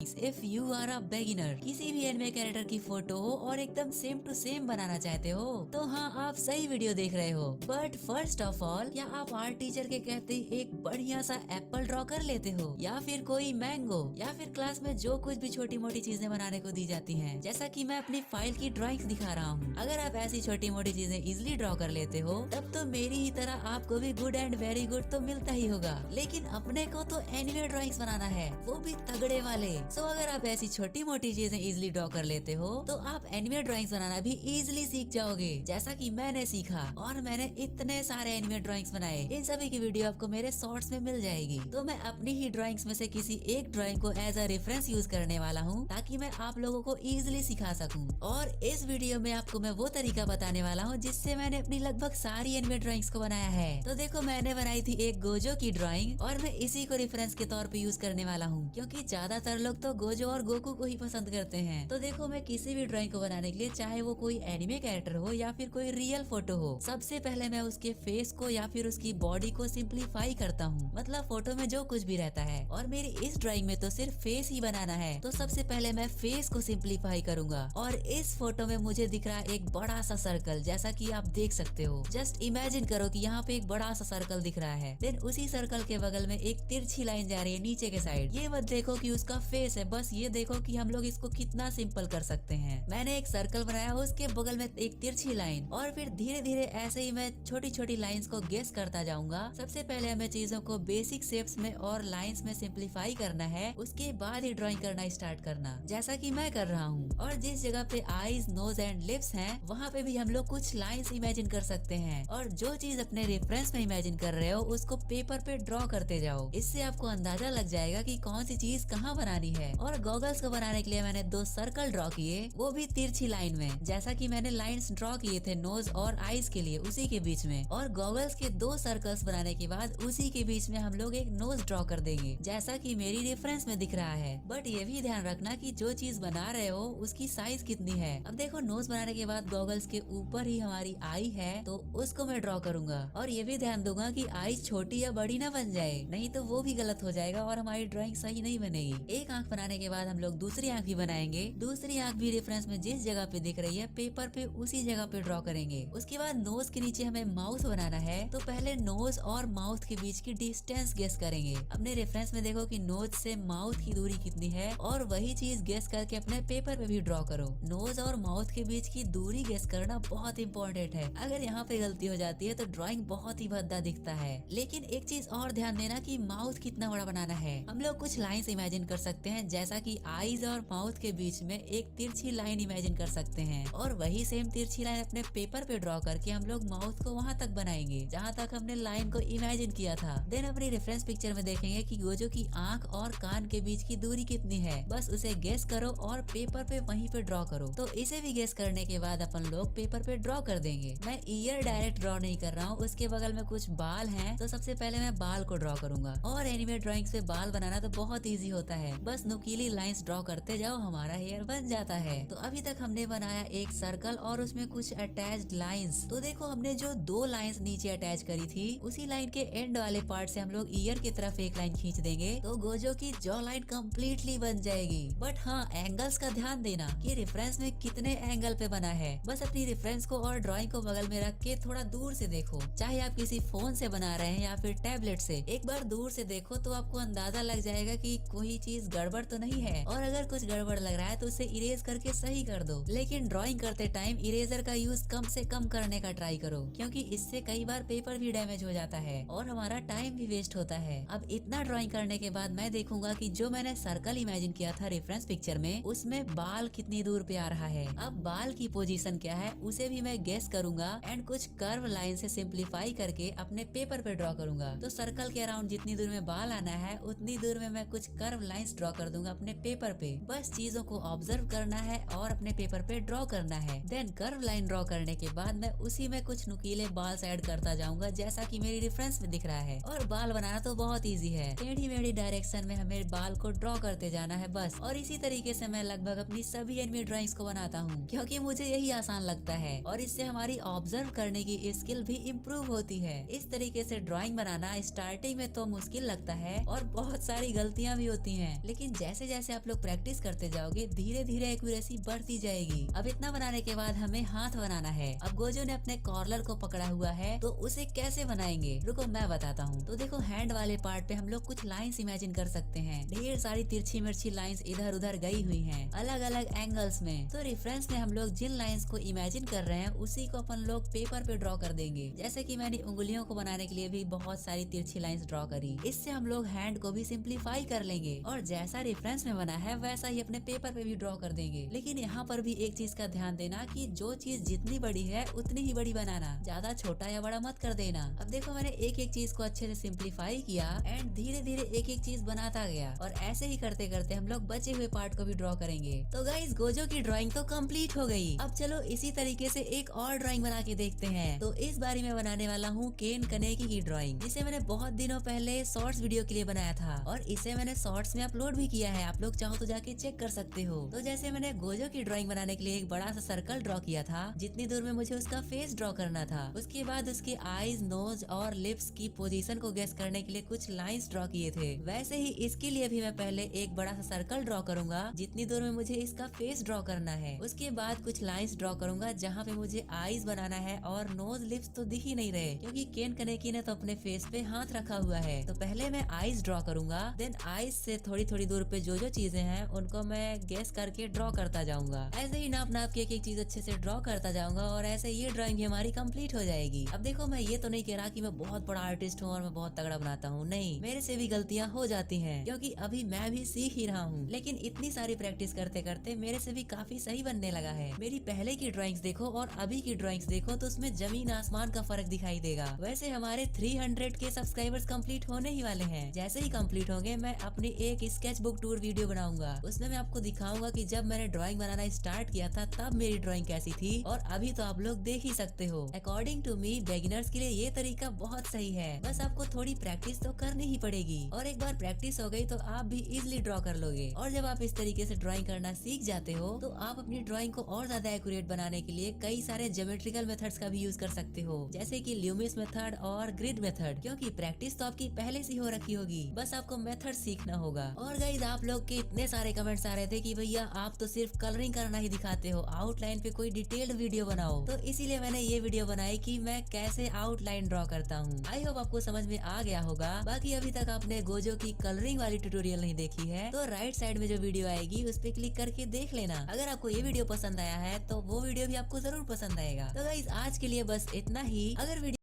Guys, if you are a beginner, किसी भी anime character की फोटो हो और एकदम सेम टू सेम बनाना चाहते हो तो हाँ, आप सही वीडियो देख रहे हो। बट फर्स्ट ऑफ ऑल, क्या आप आर्ट टीचर के कहते ही एक बढ़िया सा एप्पल ड्रॉ कर लेते हो, या फिर कोई मैंगो, या फिर क्लास में जो कुछ भी छोटी मोटी चीजें बनाने को दी जाती हैं, जैसा कि मैं अपनी फाइल की ड्राइंग्स दिखा रहा हूँ। अगर आप ऐसी छोटी मोटी चीजें इजिली ड्रॉ कर लेते हो, तब तो मेरी ही तरह आपको भी गुड एंड वेरी गुड तो मिलता ही होगा। लेकिन अपने को तो एनिमे ड्राइंग्स बनाना है, वो भी तगड़े वाले। सो अगर आप ऐसी छोटी मोटी चीजें इजिली ड्रॉ कर लेते हो तो आप एनिमे ड्राइंग्स बनाना भी इजिली सीख जाओगे, जैसा कि मैंने सीखा। और मैंने इतने सारे एनिमे ड्राइंग्स बनाए, इन सभी की वीडियो आपको मेरे शॉर्ट्स में मिल जाएगी। तो मैं अपनी ही ड्राइंग्स में से किसी एक ड्राइंग को एज अ रेफरेंस यूज करने वाला हूँ, ताकि मैं आप लोगों को इजिली सिखा सकूँ। और इस वीडियो में आपको मैं वो तरीका बताने वाला हूँ जिससे मैंने अपनी लगभग सारी एनिमे ड्राइंग्स को बनाया है। तो देखो, मैंने बनाई थी एक गोजो की ड्राइंग, और मैं इसी को रेफरेंस के तौर पे यूज करने वाला हूँ, क्योंकि ज्यादातर लोग तो गोजो और गोकू को ही पसंद करते हैं। तो देखो, मैं किसी भी ड्राइंग को बनाने के लिए, चाहे वो कोई एनिमे कैरेक्टर हो या फिर कोई रियल फोटो हो, सबसे पहले मैं उसके फेस को या फिर उसकी बॉडी को सिंप्लीफाई करता हूँ। मतलब फोटो में जो कुछ भी रहता है, और मेरी इस ड्राइंग में तो सिर्फ फेस ही बनाना है, तो सबसे पहले मैं फेस को सिंप्लीफाई करूंगा। और इस फोटो में मुझे दिख रहा है एक बड़ा सा सर्कल, जैसा कि आप देख सकते हो। जस्ट इमेजिन करो कि यहाँ पे एक बड़ा सा सर्कल दिख रहा है, देन उसी सर्कल के बगल में एक तिरछी लाइन जा रही है नीचे के साइड। ये मत देखो कि उसका फेस है, बस ये देखो कि हम लोग इसको कितना सिंपल कर सकते हैं। मैंने एक सर्कल बनाया, उसके बगल में एक तिरछी लाइन, और फिर धीरे धीरे ऐसे ही मैं छोटी छोटी लाइंस को गेस करता जाऊंगा। सबसे पहले हमें चीजों को बेसिक शेप्स में और लाइंस में सिंप्लीफाई करना है, उसके बाद ही ड्राइंग करना स्टार्ट करना, जैसा कि मैं कर रहा हूँ। और जिस जगह पे आईज, नोज एंड लिप्स हैं, वहाँ पे भी हम लोग कुछ लाइंस इमेजिन कर सकते हैं। और जो चीज अपने रेफरेंस में इमेजिन कर रहे हो, उसको पेपर पे ड्रॉ करते जाओ। इससे आपको अंदाजा लग जाएगा कि कौन सी चीज कहाँ बनानी है। और गॉगल्स को बनाने के लिए मैंने 2 सर्कल ड्रॉ किए, वो भी तिरछी लाइन में, जैसा कि मैंने लाइंस ड्रॉ किए थे नोज और आईज के लिए, उसी के बीच में। और गॉगल्स के 2 सर्कल्स बनाने के बाद उसी के बीच में हम लोग एक नोज ड्रॉ कर देंगे, जैसा कि मेरी रेफरेंस में दिख रहा है। बट ये भी ध्यान रखना कि जो चीज बना रहे हो उसकी साइज कितनी है। अब देखो, नोज बनाने के बाद गॉगल्स के ऊपर ही हमारी आई है, तो उसको मैं ड्रॉ करूंगा। और ये भी ध्यान दूंगा कि आई छोटी या बड़ी ना बन जाए, नहीं तो वो भी गलत हो जाएगा और हमारी ड्राइंग सही नहीं बनेगी। एक आंख बनाने के बाद हम लोग दूसरी आंख भी बनाएंगे। दूसरी आंख भी रेफरेंस में जिस जगह पे दिख रही है पेपर पे, उसी जगह पे ड्रॉ करेंगे। उसके बाद नोज के नीचे हमें माउथ बनाना है, तो पहले नोज और माउथ के बीच की डिस्टेंस गेस करेंगे। अपने रेफरेंस में देखो कि नोज से माउथ की दूरी कितनी है, और वही चीज गेस करके अपने पेपर पे भी ड्रॉ करो। नोज और माउथ के बीच की दूरी गेस करना बहुत इंपॉर्टेंट है। अगर यहाँ पे गलती हो जाती है तो ड्रॉइंग बहुत ही भद्दा दिखता है। लेकिन एक चीज और ध्यान देना कि माउथ कितना बड़ा बनाना है। हम लोग कुछ लाइंस इमेजिन कर सकते हैं, जैसा कि आईज और माउथ के बीच में एक तिरछी लाइन इमेजिन कर सकते हैं, और वही सेम तिरछी लाइन अपने पेपर पे ड्रॉ करके हम लोग माउथ को वहाँ तक बनाएंगे जहाँ तक हमने लाइन को इमेजिन किया था। देन अपनी रेफरेंस पिक्चर में देखेंगे कि गोजो की आंख और कान के बीच की दूरी कितनी है, बस उसे गेस करो और पेपर पे वहीं पे ड्रॉ करो। तो इसे भी गेस करने के बाद अपन लोग पेपर पे ड्रॉ कर देंगे। मैं ईयर डायरेक्ट ड्रॉ नहीं कर रहा हूँ, उसके बगल में कुछ बाल हैं, तो सबसे पहले मैं बाल को ड्रॉ करूंगा। और एनिमे ड्राइंग्स पे बाल बनाना तो बहुत इजी होता है, बस नुकीली लाइंस ड्रॉ करते जाओ, हमारा हेयर बन जाता है। तो अभी तक हमने बनाया एक सर्कल और उसमें कुछ अटैच्ड लाइंस। तो देखो, हमने जो 2 लाइंस नीचे अटैच करी थी, उसी लाइन के एंड वाले पार्ट से हम लोग ईयर की तरफ एक लाइन खींच देंगे, तो गोजो की जॉ लाइन कम्प्लीटली बन जाएगी। बट हाँ, एंगल्स का ध्यान देना कि रेफरेंस में कितने एंगल पे बना है। बस अपनी रेफरेंस को और ड्राइंग को बगल में रख के थोड़ा दूर से देखो, चाहे आप किसी फोन से बना रहे हैं या फिर टैबलेट से। एक बार दूर से देखो तो आपको अंदाजा लग जाएगा कि कोई चीज गड़बड़ तो नहीं है, और अगर कुछ गड़बड़ लग रहा है तो उसे इरेज करके सही कर दो। लेकिन ड्राइंग करते टाइम इरेजर का यूज कम से कम करने का ट्राई करो, क्योंकि इससे कई बार पेपर भी डैमेज हो जाता है और हमारा टाइम भी वेस्ट होता है। अब इतना ड्राइंग करने के बाद मैं देखूंगा कि जो मैंने सर्कल इमेजिन किया था रेफरेंस पिक्चर में, उसमें बाल कितनी दूर पे आ रहा है। अब बाल की पोजीशन क्या है उसे भी मैं गेस करूंगा, एंड कुछ कर्व लाइन से सिंप्लीफाई करके अपने पेपर पे ड्रॉ करूंगा। तो सर्कल के अराउंड जितनी दूर में बाल आना है, उतनी दूर में मैं कुछ कर्व लाइंस ड्रॉ कर दूंगा अपने पेपर पे। बस चीजों को ऑब्जर्व करना है और अपने पेपर पे ड्रॉ करना है। देन कर्व लाइन ड्रॉ करने के बाद मैं उसी में कुछ नुकीले बाल्स ऐड करता जाऊंगा, जैसा कि मेरी रेफरेंस में दिख रहा है। और बाल बनाना तो बहुत इजी है, टेढ़ी मेढ़ी डायरेक्शन में हमें बाल को ड्रॉ करते जाना है बस। और इसी तरीके से मैं लगभग अपनी सभी एनिमे ड्राइंग्स को बनाता हूँ, क्योंकि मुझे यही आसान लगता है, और इससे हमारी ऑब्जर्व करने की स्किल भी इम्प्रूव होती है। इस तरीके से ड्राइंग बनाना स्टार्टिंग में तो मुश्किल लगता है और बहुत सारी गलतियाँ भी होती हैं, लेकिन जैसे जैसे आप लोग प्रैक्टिस करते जाओगे धीरे धीरे एक्यूरेसी बढ़ती जाएगी। अब इतना बनाने के बाद हमें हाथ बनाना है। अब गोजो ने अपने कॉर्नर को पकड़ा हुआ है, तो उसे कैसे बनाएंगे रुको मैं बताता हूँ। तो देखो हैंड वाले पार्ट पे हम लोग कुछ लाइंस इमेजिन कर सकते हैं। ढेर सारी तिरछी मिर्ची लाइंस इधर उधर गई हुई हैं, अलग अलग एंगल्स में। तो रेफरेंस में हम लोग जिन लाइंस को इमेजिन कर रहे हैं उसी को अपन लोग पेपर पे ड्रॉ कर देंगे। जैसे कि मैंने उंगलियों को बनाने के लिए भी बहुत सारी तिरछी लाइंस ड्रॉ करी। इससे हम लोग हैंड को भी सिंप्लीफाई कर लेंगे और जैसा रेफरेंस में बना है वैसा ही अपने पेपर पे भी ड्रॉ कर देंगे। लेकिन यहाँ पर भी एक चीज का ध्यान देना कि जो चीज जितनी बड़ी है उतनी ही बड़ी बनाना, ज्यादा छोटा या बड़ा मत कर देना। अब देखो मैंने एक एक चीज को अच्छे से सिंप्लीफाई किया एंड धीरे धीरे एक एक चीज बनाता गया और ऐसे ही करते करते हम लोग बचे हुए पार्ट को भी ड्रॉ करेंगे। तो गाइस गोजो की ड्राइंग तो कंप्लीट हो गई। अब चलो इसी तरीके से एक और ड्राइंग बना के देखते हैं। तो इस बारी मैं बनाने वाला हूँ केन कनेकी की ड्राइंग, जिसे मैंने बहुत दिनों पहले शॉर्ट्स वीडियो के लिए बनाया था और इसे मैंने शॉर्ट्स में अपलोड भी किया है। आप लोग चाहो तो जाके चेक कर सकते हो। तो जैसे मैंने गोजो की ड्राइंग बनाने के लिए एक बड़ा सा सर्कल ड्रॉ किया था, जितनी दूर में मुझे उसका फेस ड्रॉ करना था। उसके बाद उसके आईज, नोज और लिप्स की पोजीशन को गेस करने के लिए कुछ लाइंस ड्रॉ किए थे। वैसे ही इसके लिए भी मैं पहले एक बड़ा सा सर्कल ड्रॉ करूंगा जितनी दूर में मुझे इसका फेस ड्रॉ करना है। उसके बाद कुछ लाइंस ड्रॉ करूंगा जहाँ पे मुझे आईज बनाना है और नोज, लिप्स तो दिख ही नहीं रहे क्योंकि केन कनेकी ने तो अपने फेस पे हाथ रखा हुआ है। तो पहले मैं आईज ड्रॉ करूंगा, देन आईज से थोड़ी थोड़ी दूर पे जो जो चीजें हैं उनको मैं गेस करके ड्रॉ करता जाऊंगा। ऐसे ही नाप नाप के एक एक चीज अच्छे से ड्रॉ करता जाऊंगा और ऐसे ये ड्राइंग हमारी कंप्लीट हो जाएगी। अब देखो मैं ये तो नहीं कह रहा कि मैं बहुत बड़ा आर्टिस्ट हूँ और मैं बहुत तगड़ा बनाता हूँ, नहीं, मेरे से भी गलतियाँ हो जाती हैं क्योंकि अभी मैं भी सीख ही रहा हूँ। लेकिन इतनी सारी प्रैक्टिस करते करते मेरे से भी काफी सही बनने लगा है। मेरी पहले की ड्राइंग्स देखो और अभी की ड्राइंग्स देखो तो उसमें जमीन आसमान का फर्क दिखाई देगा। वैसे हमारे 300 के सब्सक्राइबर्स कंप्लीट होने ही वाले हैं। जैसे ही कंप्लीट होंगे मैं अपनी एक स्केच बुक टूर वीडियो बनाऊंगा। उसमें मैं आपको दिखाऊंगा कि जब मैंने ड्राइंग बनाना स्टार्ट किया था तब मेरी ड्राइंग कैसी थी और अभी तो आप लोग देख ही सकते हो। अकॉर्डिंग टू मी बिगिनर्स के लिए ये तरीका बहुत सही है, बस आपको थोड़ी प्रैक्टिस तो करनी ही पड़ेगी और एक बार प्रैक्टिस हो गई तो आप भी इजिली ड्रॉ कर लोगे। और जब आप इस तरीके से ड्राइंग करना सीख जाते हो तो आप अपनी ड्राइंग को और ज्यादा एक्यूरेट बनाने के लिए कई सारे ज्योमेट्रिकल मेथड्स का भी यूज कर सकते हो, जैसे कि ल्यूमिस मेथड और ग्रिड मेथड, क्योंकि प्रैक्टिस तो आपकी पहले से हो रखी होगी, बस आपको मेथड सीखना होगा। और गाइस आप लोग के इतने सारे कमेंट्स आ रहे थे कि भैया आप तो सिर्फ कलरिंग करना ही दिखाते हो, आउटलाइन पे कोई डिटेल्ड वीडियो बनाओ। तो इसीलिए मैंने ये वीडियो बनाई कि मैं कैसे आउटलाइन ड्रॉ करता हूँ। आई होप आपको समझ में आ गया होगा। बाकी अभी तक आपने गोजो की कलरिंग वाली ट्यूटोरियल नहीं देखी है तो राइट साइड में जो वीडियो आएगी उस पे क्लिक करके देख लेना। अगर आपको ये वीडियो पसंद आया है तो वो वीडियो भी आपको जरूर पसंद आएगा। तो गाइस आज के लिए बस इतना ही। अगर वीडियो